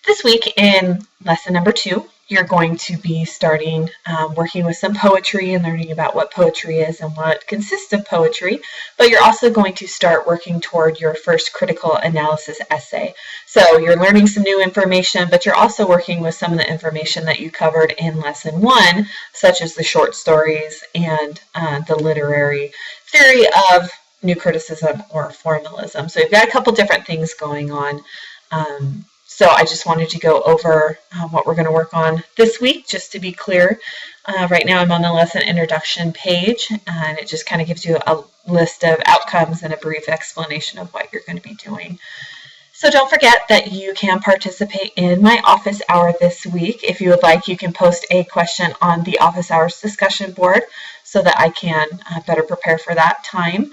This week in lesson number 2, you're going to be starting working with some poetry and learning about what poetry is and what consists of poetry, but you're also going to start working toward your first critical analysis essay. So you're learning some new information, but you're also working with some of the information that you covered in lesson 1, such as the short stories and the literary theory of new criticism or formalism. So you've got a couple different things going on. So I just wanted to go over what we're going to work on this week, just to be clear. Right now I'm on the lesson introduction page, and it just kind of gives you a list of outcomes and a brief explanation of what you're going to be doing. So don't forget that you can participate in my office hour this week. If you would like, you can post a question on the office hours discussion board so that I can better prepare for that time.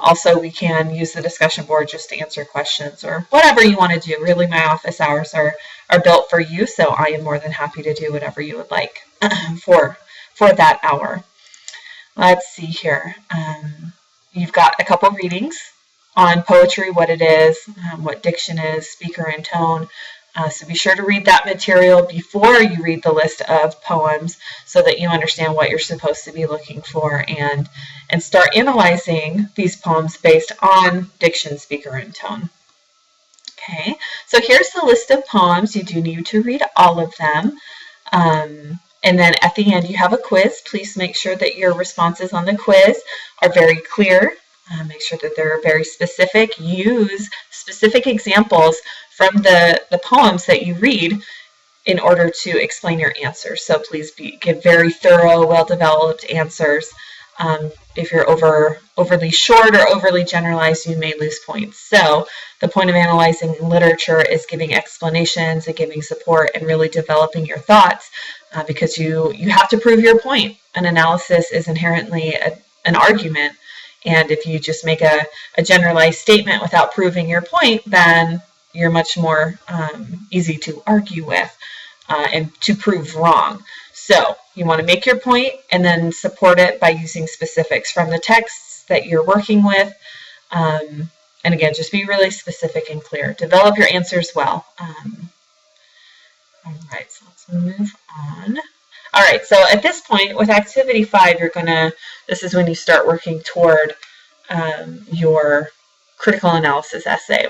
Also, we can use the discussion board just to answer questions or whatever you want to do. Really, my office hours are built for you, so I am more than happy to do whatever you would like for that hour. Let's see here. You've got a couple readings on poetry, what it is, what diction is, speaker and tone. So be sure to read that material before you read the list of poems so that you understand what you're supposed to be looking for and start analyzing these poems based on diction, speaker, and tone. Okay, so here's the list of poems. You do need to read all of them. And then at the end you have a quiz. Please make sure that your responses on the quiz are very clear. Make sure that they're very specific. Use specific examples from the poems that you read in order to explain your answers. So please give very thorough, well-developed answers. If you're overly short or overly generalized, you may lose points. So the point of analyzing literature is giving explanations and giving support and really developing your thoughts because you have to prove your point. An analysis is inherently an argument. And if you just make a generalized statement without proving your point, then you're much more easy to argue with and to prove wrong. So you want to make your point and then support it by using specifics from the texts that you're working with. And again, just be really specific and clear. Develop your answers well. All right, so let's move on. All right, so at this point with activity 5, this is when you start working toward your critical analysis essay.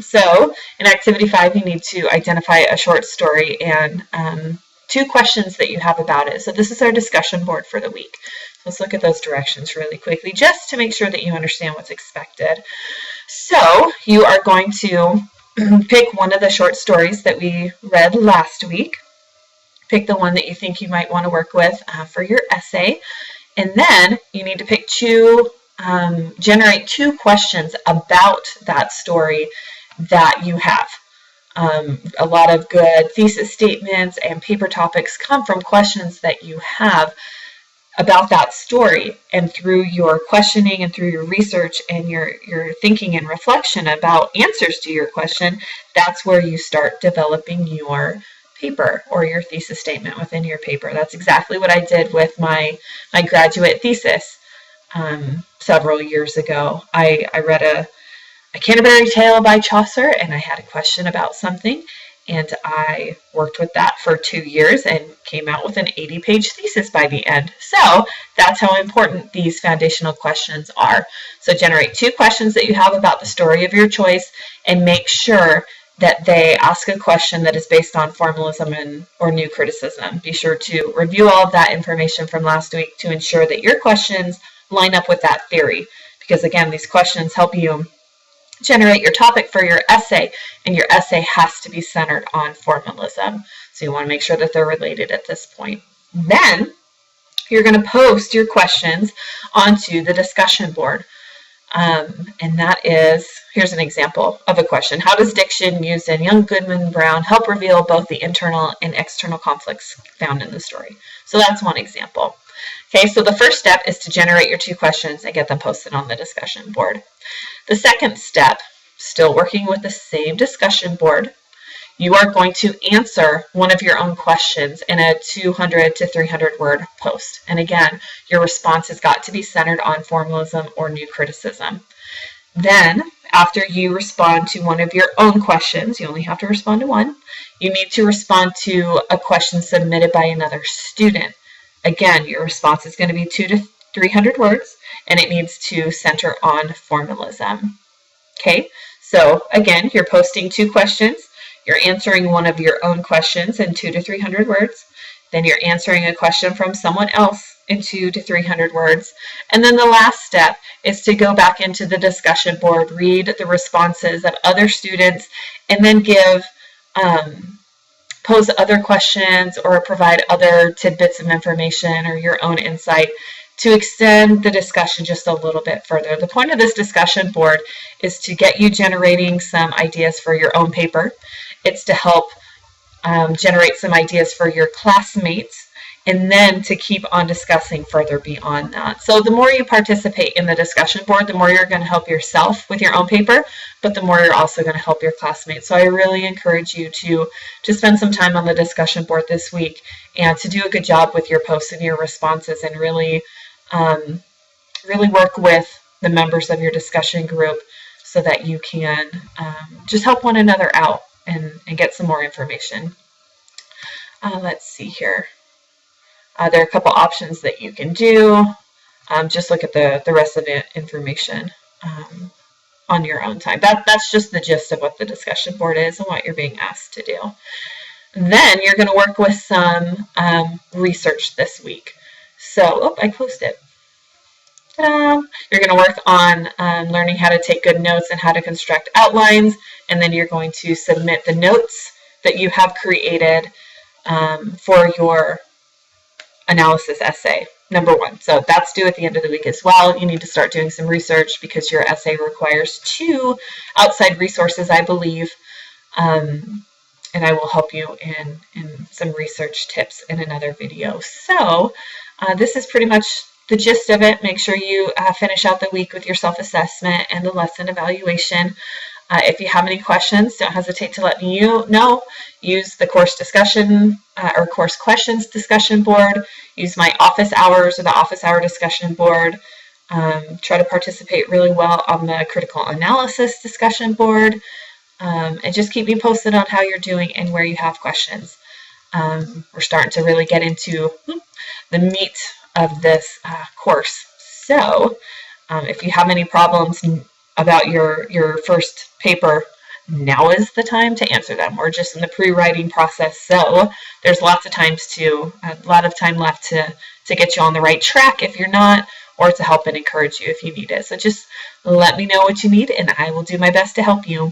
So in activity 5, you need to identify a short story and 2 questions that you have about it. So this is our discussion board for the week. Let's look at those directions really quickly just to make sure that you understand what's expected. So you are going to pick one of the short stories that we read last week. Pick the one that you think you might want to work with for your essay. And then you need to generate 2 questions about that story that you have. A lot of good thesis statements and paper topics come from questions that you have about that story. And through your questioning and through your research and your thinking and reflection about answers to your question, that's where you start developing your paper or your thesis statement within your paper. That's exactly what I did with my graduate thesis several years ago. I read a Canterbury Tale by Chaucer, and I had a question about something, and I worked with that for 2 years and came out with an 80-page thesis by the end. So that's how important these foundational questions are. So generate 2 questions that you have about the story of your choice and make sure that they ask a question that is based on formalism or new criticism. Be sure to review all of that information from last week to ensure that your questions line up with that theory. Because again, these questions help you generate your topic for your essay, and your essay has to be centered on formalism. So you want to make sure that they're related at this point. Then you're going to post your questions onto the discussion board. And that is, here's an example of a question. How does diction used in Young Goodman Brown help reveal both the internal and external conflicts found in the story? So that's one example. Okay, so the first step is to generate your 2 questions and get them posted on the discussion board. The second step, still working with the same discussion board, you are going to answer one of your own questions in a 200 to 300 word post. And again, your response has got to be centered on formalism or new criticism. Then, after you respond to one of your own questions, you only have to respond to one, you need to respond to a question submitted by another student. Again, your response is going to be 200 to 300 words, and it needs to center on formalism. Okay, so again, you're posting 2 questions, you're answering one of your own questions in 200 to 300 words, then you're answering a question from someone else in 200 to 300 words. And then the last step is to go back into the discussion board, read the responses of other students, and then pose other questions or provide other tidbits of information or your own insight to extend the discussion just a little bit further. The point of this discussion board is to get you generating some ideas for your own paper. It's to help generate some ideas for your classmates, and then to keep on discussing further beyond that. So the more you participate in the discussion board, the more you're going to help yourself with your own paper, but the more you're also going to help your classmates. So I really encourage you to spend some time on the discussion board this week and to do a good job with your posts and your responses, and really work with the members of your discussion group so that you can just help one another out and get some more information. Let's see here. There are a couple options that you can do. Just look at the rest of the information on your own time. That's just the gist of what the discussion board is and what you're being asked to do. Then you're going to work with some research this week. So, I closed it. Ta-da! You're going to work on learning how to take good notes and how to construct outlines, and then you're going to submit the notes that you have created for your analysis essay, number 1. So that's due at the end of the week as well. You need to start doing some research because your essay requires 2 outside resources, I believe, and I will help you in some research tips in another video. So this is pretty much the gist of it. Make sure you finish out the week with your self-assessment and the lesson evaluation. If you have any questions, don't hesitate to let me know. Use the course discussion or course questions discussion board. Use my office hours or the office hour discussion board. Try to participate really well on the critical analysis discussion board. And just keep me posted on how you're doing and where you have questions. We're starting to really get into the meat of this course. So if you have any problems about your first paper, now is the time to answer them. We're just in the pre-writing process, so there's a lot of time left to get you on the right track if you're not, or to help and encourage you if you need it. So just let me know what you need, and I will do my best to help you.